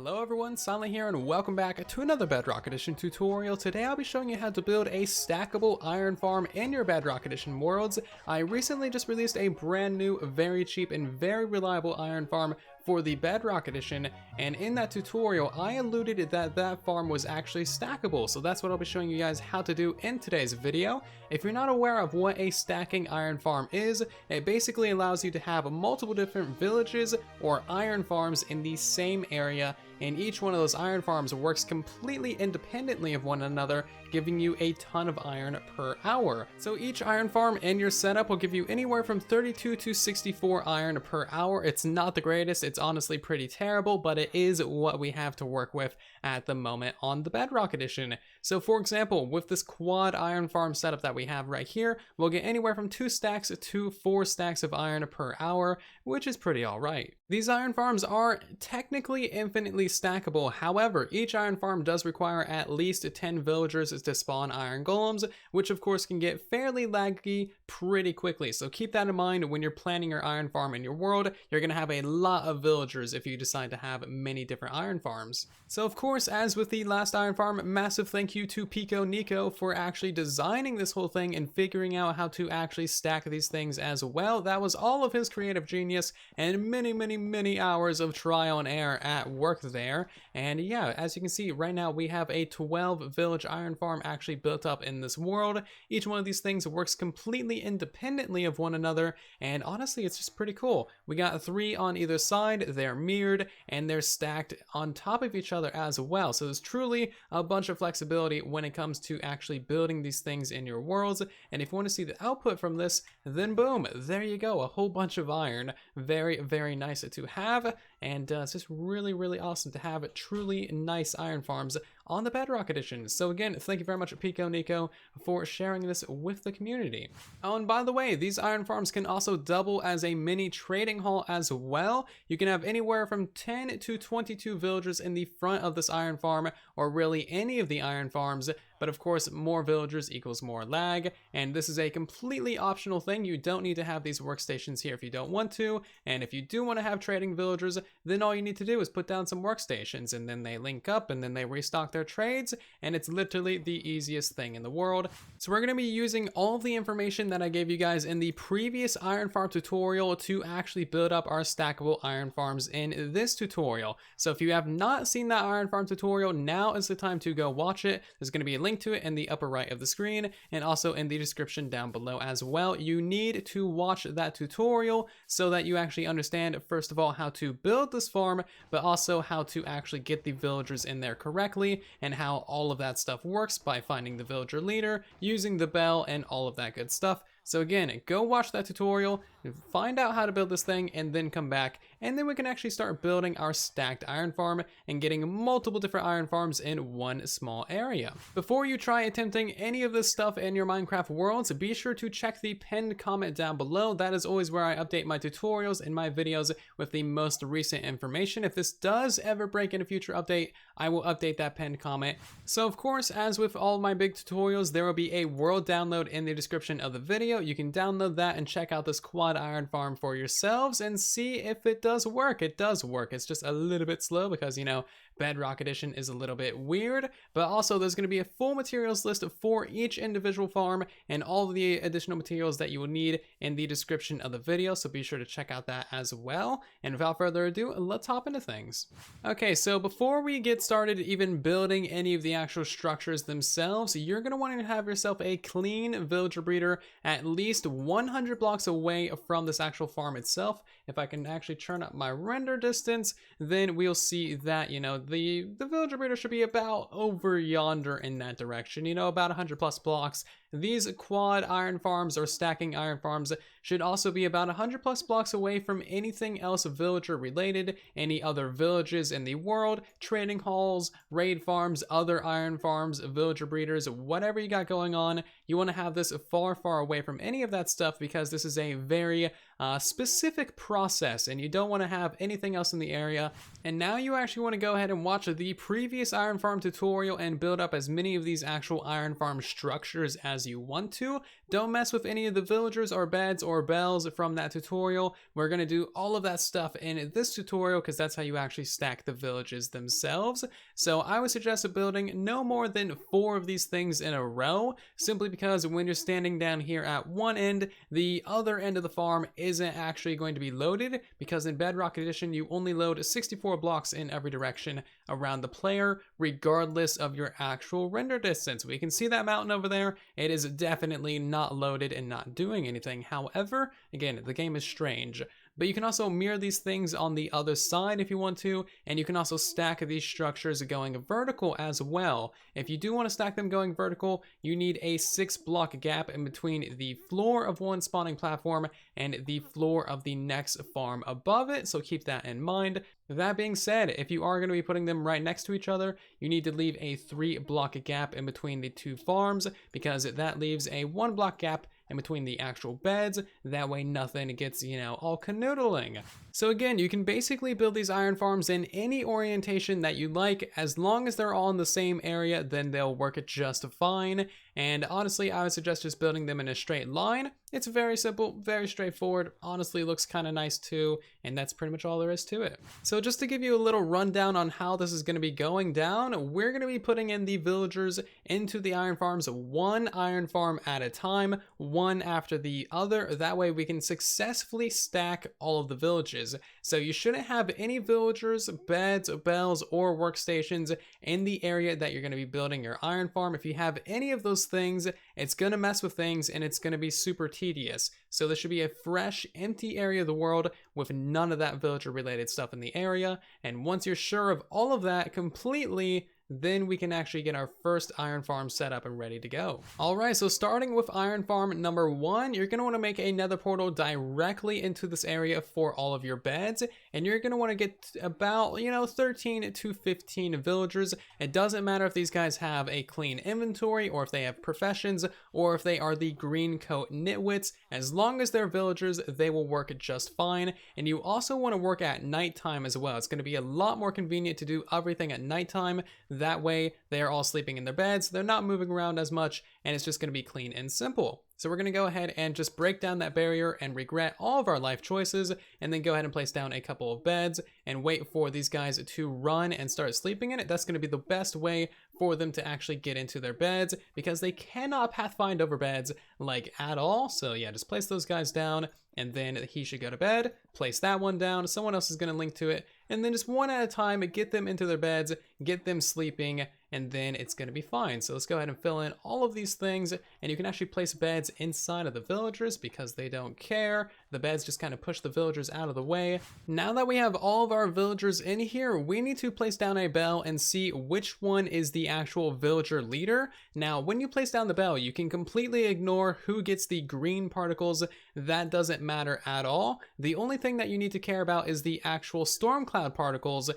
Hello everyone, Silent here and welcome back to another Bedrock Edition tutorial. Today I'll be showing you how to build a stackable iron farm in your Bedrock Edition worlds. I recently just released a brand new, very cheap and very reliable iron farm for the Bedrock Edition, and in that tutorial I alluded that farm was actually stackable, so that's what I'll be showing you guys how to do in today's video. If you're not aware of what a stacking iron farm is, it basically allows you to have multiple different villages or iron farms in the same area, and each one of those iron farms works completely independently of one another, giving you a ton of iron per hour. So each iron farm in your setup will give you anywhere from 32 to 64 iron per hour. It's not the greatest, it's honestly pretty terrible, but it is what we have to work with at the moment on the Bedrock Edition. So for example, with this quad iron farm setup that we have right here, we'll get anywhere from 2 stacks to 4 stacks of iron per hour, which is pretty alright. These iron farms are technically infinitely stackable, however, each iron farm does require at least 10 villagers to spawn iron golems, which of course can get fairly laggy pretty quickly, so keep that in mind when you're planning your iron farm in your world. You're going to have a lot of villagers if you decide to have many different iron farms. So of course, as with the last iron farm, massive thank you to Pico Nico for actually designing this whole thing and figuring out how to actually stack these things as well. That was all of his creative genius and many hours of trial and error at work there. And yeah, as you can see right now we have a 12 village iron farm actually built up in this world. Each one of these things works completely independently of one another, and honestly it's just pretty cool. We got 3 on either side, they're mirrored, and they're stacked on top of each other as well. So there's truly a bunch of flexibility when it comes to actually building these things in your worlds. And if you want to see the output from this, then boom, there you go, a whole bunch of iron. Very nice to have, and it's just really awesome to have truly nice iron farms on the Bedrock Edition. So again, thank you very much Pico Nico for sharing this with the community. Oh, and by the way, these iron farms can also double as a mini trading hall as well. You can have anywhere from 10 to 22 villagers in the front of this iron farm, or really any of the iron farms, but of course more villagers equals more lag, and this is a completely optional thing. You don't need to have these workstations here if you don't want to, and if you do want to have trading villagers, then all you need to do is put down some workstations, and then they link up and then they restock their trades, and it's literally the easiest thing in the world. So we're going to be using all of the information that I gave you guys in the previous iron farm tutorial to actually build up our stackable iron farms in this tutorial. So if you have not seen that iron farm tutorial, now is the time to go watch it. There's going to be a link to it in the upper right of the screen and also in the description down below as well. You need to watch that tutorial so that you actually understand, first of all, how to build this farm, but also how to actually get the villagers in there correctly and how all of that stuff works by finding the villager leader, using the bell, and all of that good stuff. So again, go watch that tutorial, find out how to build this thing, and then come back, and then we can actually start building our stacked iron farm and getting multiple different iron farms in one small area. Before you try attempting any of this stuff in your Minecraft worlds, be sure to check the pinned comment down below. That is always where I update my tutorials and my videos with the most recent information. If this does ever break in a future update, I will update that pinned comment. So of course, as with all of my big tutorials, there will be a world download in the description of the video. You can download that and check out this quad iron farm for yourselves and see if it does work. It does work. It's just a little bit slow because, you know, Bedrock Edition is a little bit weird, but also there's going to be a full materials list for each individual farm and all of the additional materials that you will need in the description of the video, so be sure to check out that as well. And without further ado, let's hop into things. Okay, so before we get started even building any of the actual structures themselves, you're going to want to have yourself a clean villager breeder at least 100 blocks away from this actual farm itself. If I can actually turn up my render distance, then we'll see that, you know, the villager breeder should be about over yonder in that direction, you know, about 100 plus blocks. These quad iron farms or stacking iron farms should also be about 100 plus blocks away from anything else villager related, any other villages in the world, trading halls, raid farms, other iron farms, villager breeders, whatever you got going on. You want to have this far away from any of that stuff because this is a very specific process, and you don't want to have anything else in the area. And now you actually want to go ahead and watch the previous iron farm tutorial and build up as many of these actual iron farm structures as you want to. Don't mess with any of the villagers or beds or bells from that tutorial. We're going to do all of that stuff in this tutorial because that's how you actually stack the villages themselves. So I would suggest building no more than 4 of these things in a row, simply because when you're standing down here at one end, the other end of the farm isn't actually going to be loaded, because in Bedrock Edition you only load 64 blocks in every direction around the player, regardless of your actual render distance. We can see that mountain over there. It is definitely not loaded and not doing anything. However, again, the game is strange. But you can also mirror these things on the other side if you want to, and you can also stack these structures going vertical as well. If you do want to stack them going vertical, you need a 6-block gap in between the floor of one spawning platform and the floor of the next farm above it, so keep that in mind. That being said, if you are going to be putting them right next to each other, you need to leave a 3-block gap in between the 2 farms, because that leaves a 1-block gap in between the actual beds. That way nothing gets, all canoodling. So again, you can basically build these iron farms in any orientation that you like. As long as they're all in the same area, then they'll work just fine. And honestly, I would suggest just building them in a straight line. It's very simple, very straightforward. Honestly, looks kind of nice too, and that's pretty much all there is to it. So just to give you a little rundown on how this is going to be going down, we're going to be putting in the villagers into the iron farms, 1 iron farm at a time, one after the other. That way we can successfully stack all of the villages. So you shouldn't have any villagers, beds, bells, or workstations in the area that you're going to be building your iron farm. If you have any of those things, it's going to mess with things and it's going to be super tedious. So this should be a fresh, empty area of the world with none of that villager related stuff in the area. And once you're sure of all of that completely, then we can actually get our first iron farm set up and ready to go. All right, so starting with iron farm number 1, you're going to want to make a nether portal directly into this area for all of your beds, and you're going to want to get about 13 to 15 villagers. It doesn't matter if these guys have a clean inventory or if they have professions or if they are the green coat nitwits. As long as they're villagers, they will work just fine. And you also want to work at nighttime as well. It's going to be a lot more convenient to do everything at nighttime. That way they are all sleeping in their beds, they're not moving around as much, and it's just going to be clean and simple. So we're going to go ahead and just break down that barrier and regret all of our life choices, and then go ahead and place down a couple of beds and wait for these guys to run and start sleeping in it. That's going to be the best way for them to actually get into their beds, because they cannot pathfind over beds like at all. So yeah, just place those guys down, and then he should go to bed. Place that one down, someone else is going to link to it, and then just one at a time, get them into their beds, get them sleeping, and then it's going to be fine. So let's go ahead and fill in all of these things, and you can actually place beds inside of the villagers because they don't care. The beds just kind of push the villagers out of the way. Now that we have all of our villagers in here, we need to place down a bell and see which one is the actual villager leader. Now, when you place down the bell, you can completely ignore who gets the green particles. That doesn't matter at all. The only thing that you need to care about is the actual storm cloud particles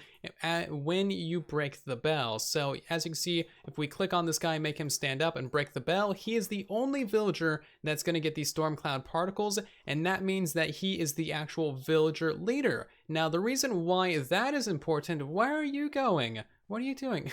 when you break the bell. So as you can see, if we click on this guy, make him stand up and break the bell, he is the only villager that's going to get these storm cloud particles, and that means that he is the actual villager leader. Now, the reason why that is important, where are you going? What are you doing?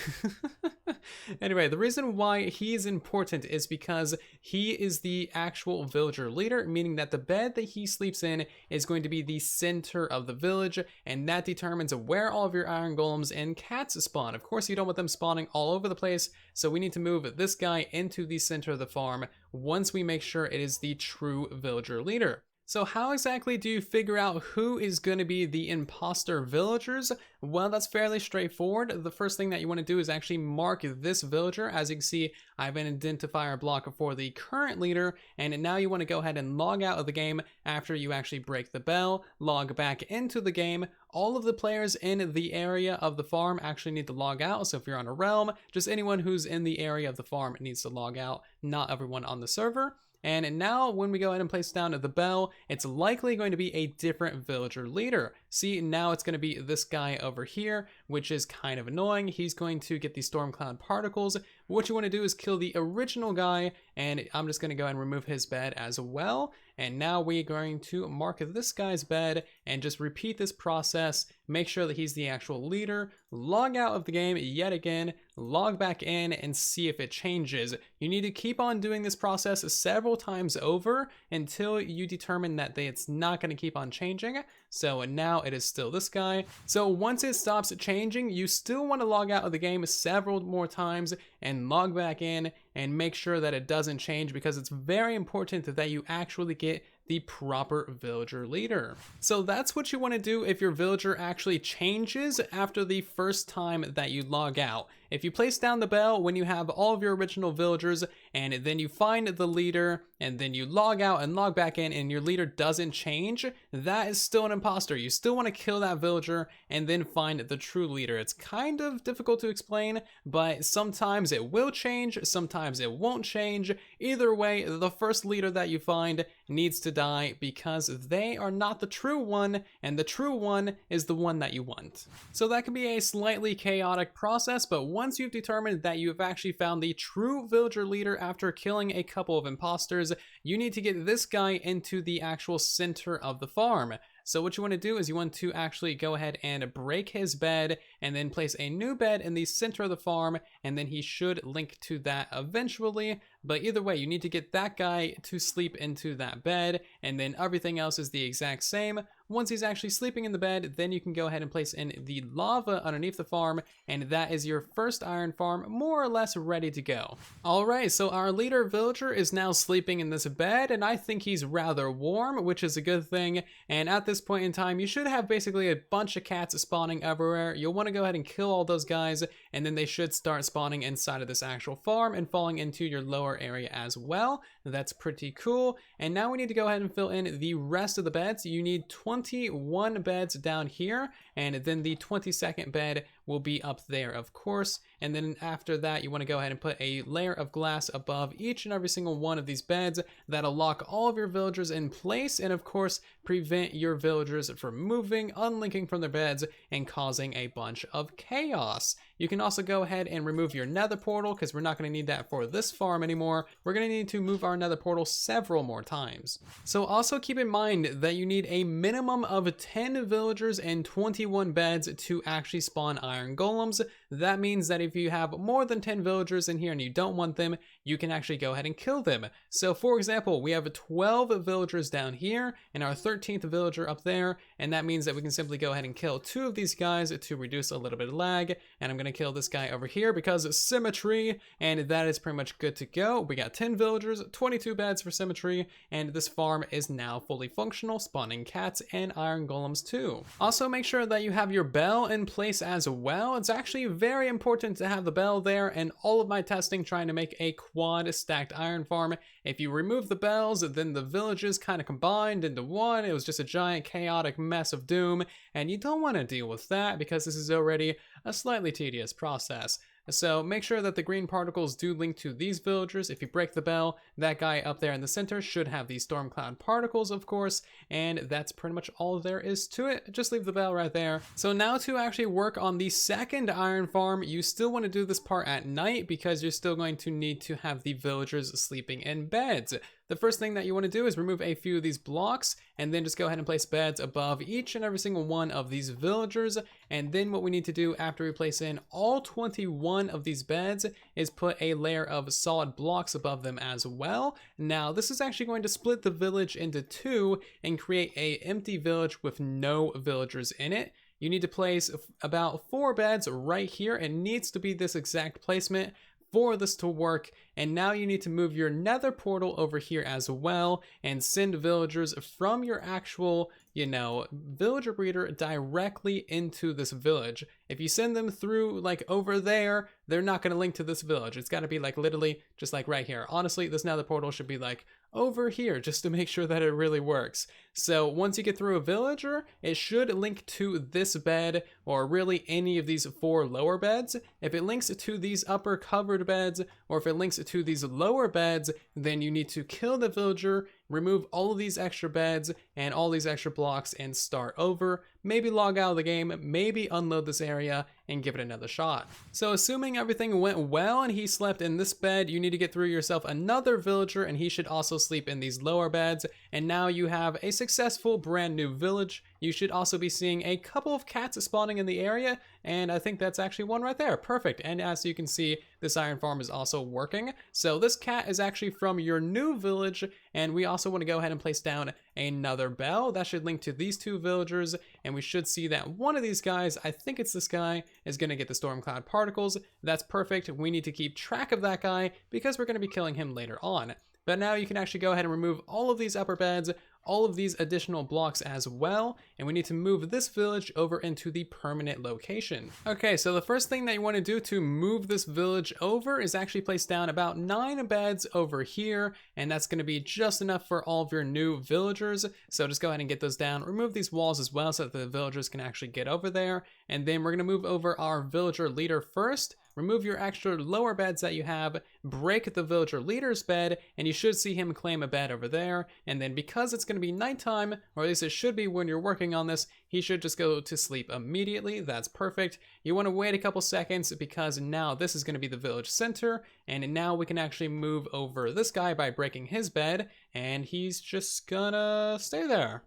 Anyway, the reason why he's important is because he is the actual villager leader, meaning that the bed that he sleeps in is going to be the center of the village, and that determines where all of your iron golems and cats spawn. Of course, you don't want them spawning all over the place, so we need to move this guy into the center of the farm once we make sure it is the true villager leader. So how exactly do you figure out who is going to be the imposter villagers? Well, that's fairly straightforward. The first thing that you want to do is actually mark this villager. As you can see, I have an identifier block for the current leader, and now you want to go ahead and log out of the game after you actually break the bell, log back into the game. All of the players in the area of the farm actually need to log out. So if you're on a realm, just anyone who's in the area of the farm needs to log out, not everyone on the server. And now when we go ahead and place down the bell, it's likely going to be a different villager leader. see, now it's going to be this guy over here, which is kind of annoying. He's going to get these storm cloud particles. What you want to do is kill the original guy, and I'm just going to go and remove his bed as well. And now we're going to mark this guy's bed and just repeat this process. Make sure that he's the actual leader. Log out of the game yet again, log back in and see if it changes. You need to keep on doing this process several times over until you determine that it's not going to keep on changing. So now it is still this guy. So once it stops changing, you still want to log out of the game several more times and log back in and make sure that it doesn't change, because it's very important that you actually get the proper villager leader. So that's what you want to do if your villager actually changes after the first time that you log out. If you place down the bell when you have all of your original villagers and then you find the leader and then you log out and log back in and your leader doesn't change, that is still an imposter. You still want to kill that villager and then find the true leader. It's kind of difficult to explain, but sometimes it will change, sometimes it won't change. Either way, the first leader that you find needs to die because they are not the true one, and the true one is the one that you want. So that can be a slightly chaotic process, but once you've determined that you have actually found the true villager leader after killing a couple of imposters, you need to get this guy into the actual center of the farm. So what you want to do is you want to actually go ahead and break his bed and then place a new bed in the center of the farm, and then he should link to that eventually. But either way, you need to get that guy to sleep into that bed, and then everything else is the exact same. Once he's actually sleeping in the bed, then you can go ahead and place in the lava underneath the farm, and that is your first iron farm more or less ready to go. Alright, so our leader villager is now sleeping in this bed, and I think he's rather warm, which is a good thing. And at this point in time, you should have basically a bunch of cats spawning everywhere. You'll want to go ahead and kill all those guys, and then they should start spawning inside of this actual farm and falling into your lower area as well. That's pretty cool. And now we need to go ahead and fill in the rest of the beds. You need 21 beds down here, and then the 22nd bed will be up there, of course. And then after that, you want to go ahead and put a layer of glass above each and every single one of these beds. That'll lock all of your villagers in place, and of course prevent your villagers from moving, unlinking from their beds, and causing a bunch of chaos. You can also go ahead and remove your nether portal, because we're not going to need that for this farm anymore. We're going to need to move our nether portal several more times. So also keep in mind that you need a minimum of 10 villagers and 21 beds to actually spawn iron golems. That means that if you have more than 10 villagers in here and you don't want them, you can actually go ahead and kill them. So for example, we have 12 villagers down here and our 13th villager up there, and that means that we can simply go ahead and kill 2 of these guys to reduce a little bit of lag. And I'm going to kill this guy over here because of symmetry, and that is pretty much good to go. We got 10 villagers, 22 beds for symmetry, and this farm is now fully functional, spawning cats and iron golems too. Also make sure that you have your bell in place as well. It's actually very important to have the bell there, and all of my testing trying to make a quad stacked iron farm, if you remove the bells, then the villages kind of combined into one. It was just a giant chaotic mess of doom, and you don't want to deal with that because this is already a slightly tedious process. So make sure that the green particles do link to these villagers. If you break the bell, that guy up there in the center should have these storm cloud particles, of course, and that's pretty much all there is to it. Just leave the bell right there. So now to actually work on the second iron farm, you still want to do this part at night because you're still going to need to have the villagers sleeping in beds. The first thing that you want to do is remove a few of these blocks and then just go ahead and place beds above each and every single one of these villagers. And then what we need to do after we place in all 21 of these beds is put a layer of solid blocks above them as well. Now this is actually going to split the village into 2 and create an empty village with no villagers in it. You need to place about 4 beds right here. It needs to be this exact placement for this to work. And now you need to move your nether portal over here as well and send villagers from your actual, villager breeder directly into this village. If you send them through like over there, they're not going to link to this village. It's got to be like literally just like right here. Honestly, this nether portal should be like over here just to make sure that it really works. So once you get through a villager, it should link to this bed or really any of these 4 lower beds. If it links to these upper covered beds or if it links to these lower beds, then you need to kill the villager, remove all of these extra beds and all these extra blocks and start over. maybe log out of the game, maybe unload this area and give it another shot. So assuming everything went well and he slept in this bed, you need to get through yourself another villager and he should also sleep in these lower beds. And now you have a successful brand new village. You should also be seeing a couple of cats spawning in the area, and I think that's actually one right there. Perfect. And as you can see, this iron farm is also working. So this cat is actually from your new village, and we also want to go ahead and place down another bell. That should link to these two villagers, and we should see that one of these guys, I think it's this guy, is going to get the storm cloud particles. That's perfect. We need to keep track of that guy because we're going to be killing him later on. But now you can actually go ahead and remove all of these upper beds, all of these additional blocks as well, and we need to move this village over into the permanent location. Okay, so the first thing that you want to do to move this village over is actually place down about 9 beds over here, and that's going to be just enough for all of your new villagers. So just go ahead and get those down, remove these walls as well so that the villagers can actually get over there, and then we're going to move over our villager leader first. Remove your extra lower beds that you have, break the villager leader's bed, and you should see him claim a bed over there. And then because it's going to be nighttime, or at least it should be when you're working on this, he should just go to sleep immediately. That's perfect. You want to wait a couple seconds because now this is going to be the village center, and now we can actually move over this guy by breaking his bed, and he's just gonna stay there.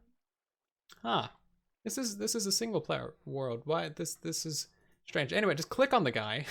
Huh. This is a single player world. Why this is strange. Anyway, just click on the guy.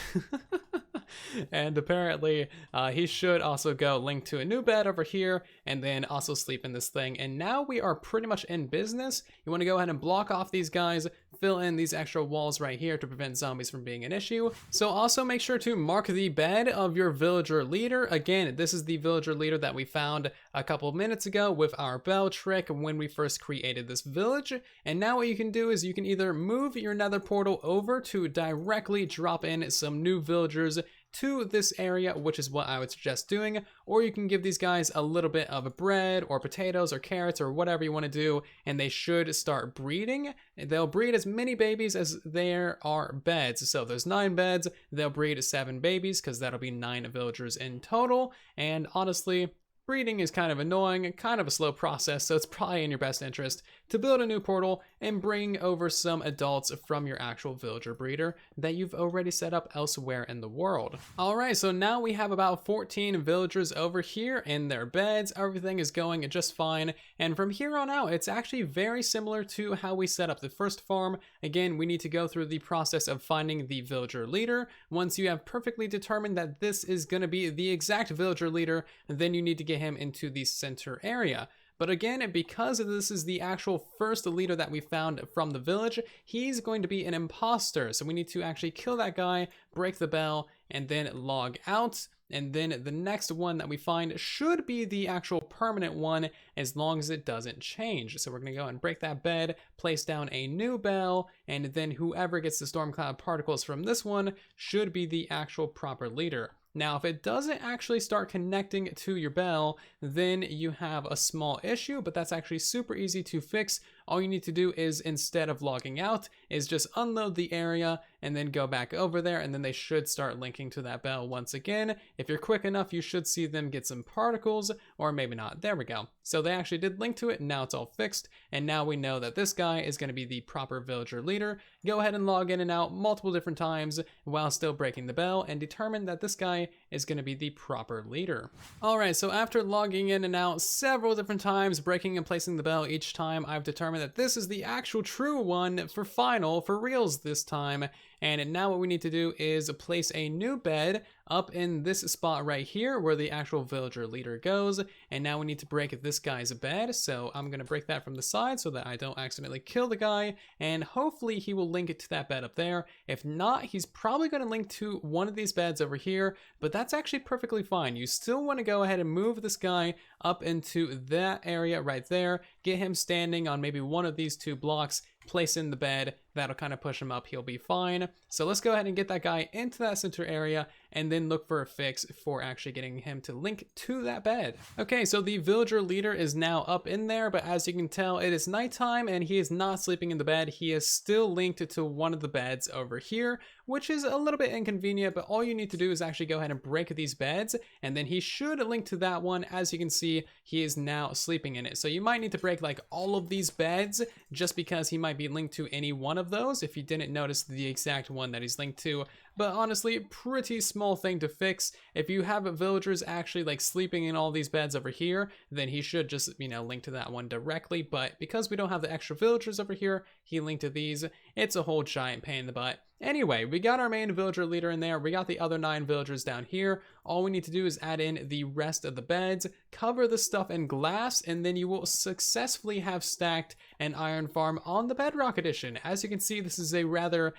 And apparently he should also go link to a new bed over here and then also sleep in this thing. And now we are pretty much in business. You want to go ahead and block off these guys, fill in these extra walls right here to prevent zombies from being an issue. So also make sure to mark the bed of your villager leader. Again, this is the villager leader that we found a couple of minutes ago with our bell trick when we first created this village. And now what you can do is you can either move your nether portal over to directly drop in some new villagers to this area, which is what I would suggest doing, or you can give these guys a little bit of bread or potatoes or carrots or whatever you want to do, and they should start breeding. They'll breed as many babies as there are beds. So there's 9 beds, they'll breed 7 babies because that'll be 9 villagers in total. And honestly, breeding is kind of annoying, kind of a slow process, so it's probably in your best interest to build a new portal and bring over some adults from your actual villager breeder that you've already set up elsewhere in the world. Alright, so now we have about 14 villagers over here in their beds. Everything is going just fine, and from here on out, it's actually very similar to how we set up the first farm. Again, we need to go through the process of finding the villager leader. Once you have perfectly determined that this is going to be the exact villager leader, then you need to get him into the center area. But again, because this is the actual first leader that we found from the village, he's going to be an imposter. So we need to actually kill that guy, break the bell, and then log out. And then the next one that we find should be the actual permanent one as long as it doesn't change. So we're going to go and break that bed, place down a new bell, and then whoever gets the storm cloud particles from this one should be the actual proper leader. Now, if it doesn't actually start connecting to your bell, then you have a small issue, but that's actually super easy to fix. All you need to do is, instead of logging out, is just unload the area and then go back over there, and then they should start linking to that bell once again. If you're quick enough, you should see them get some particles, or maybe not. There we go. So they actually did link to it, and now it's all fixed, and now we know that this guy is going to be the proper villager leader. Go ahead and log in and out multiple different times while still breaking the bell, and determine that this guy is going to be the proper leader. Alright, so after logging in and out several different times, breaking and placing the bell each time, I've determined that this is the actual true one for final, for reals this time. And now what we need to do is place a new bed up in this spot right here where the actual villager leader goes. And now we need to break this guy's bed. So I'm going to break that from the side so that I don't accidentally kill the guy. And hopefully he will link it to that bed up there. If not, he's probably going to link to one of these beds over here. But that's actually perfectly fine. You still want to go ahead and move this guy up into that area right there. Get him standing on maybe one of these 2 blocks. Place in the bed, that'll kind of push him up, he'll be fine. So let's go ahead and get that guy into that center area and then look for a fix for actually getting him to link to that bed. Okay, so the villager leader is now up in there, but as you can tell, it is nighttime and he is not sleeping in the bed. He is still linked to one of the beds over here, which is a little bit inconvenient, but all you need to do is actually go ahead and break these beds, and then he should link to that one. As you can see, he is now sleeping in it. So you might need to break like all of these beds just because he might be linked to any one of those if you didn't notice the exact one that he's linked to. But honestly, pretty small thing to fix. If you have villagers actually like sleeping in all these beds over here, then he should just, link to that one directly. But because we don't have the extra villagers over here, he linked to these. It's a whole giant pain in the butt. Anyway, we got our main villager leader in there. We got the other 9 villagers down here. All we need to do is add in the rest of the beds, cover the stuff in glass, and then you will successfully have stacked an iron farm on the Bedrock Edition. As you can see, this is a rather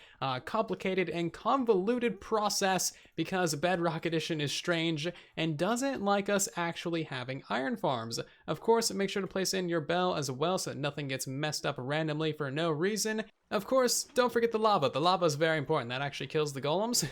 complicated and convoluted process because Bedrock Edition is strange and doesn't like us actually having iron farms. Of course, make sure to place in your bell as well so that nothing gets messed up randomly for no reason. Of course, don't forget the lava. The lava is very important. That actually kills the golems.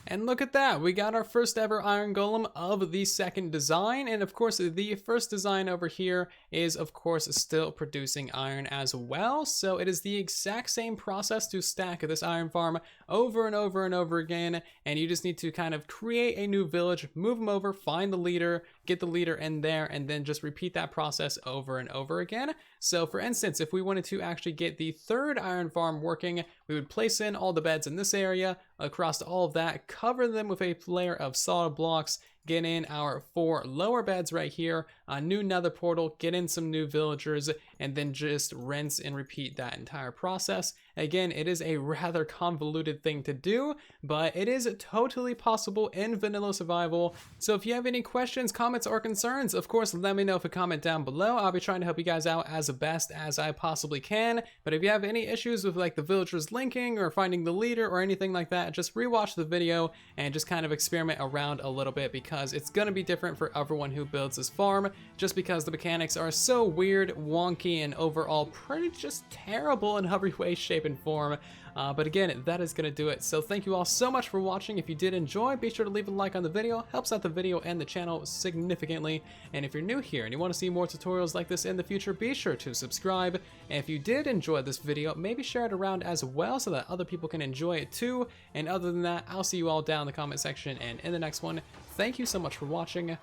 And look at that. We got our first ever iron golem of the second design. And of course, the first design over here is, of course, still producing iron as well. So it is the exact same process to stack this iron farm over and over and over again. And you just need to kind of create a new village, move them over, find the leader, get the leader in there, and then just repeat that process over and over again. So for instance, if we wanted to actually get the third iron farm working, we would place in all the beds in this area, across all of that, cover them with a layer of solid blocks, get in our 4 lower beds right here, a new nether portal, get in some new villagers, and then just rinse and repeat that entire process. Again, it is a rather convoluted thing to do, but it is totally possible in vanilla survival. So if you have any questions, comments, or concerns, of course, let me know with a comment down below. I'll be trying to help you guys out as best as I possibly can. But if you have any issues with like the villagers linking or finding the leader or anything like that, just rewatch the video and just kind of experiment around a little bit, because it's going to be different for everyone who builds this farm, just because the mechanics are so weird, wonky, and overall pretty just terrible in every way, shape, and form. But again, that is going to do it. So thank you all so much for watching. If you did enjoy, be sure to leave a like on the video. Helps out the video and the channel significantly. And if you're new here and you want to see more tutorials like this in the future, be sure to subscribe. And if you did enjoy this video, maybe share it around as well so that other people can enjoy it too. And other than that, I'll see you all down in the comment section and in the next one. Thank you so much for watching.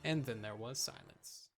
And then there was silence.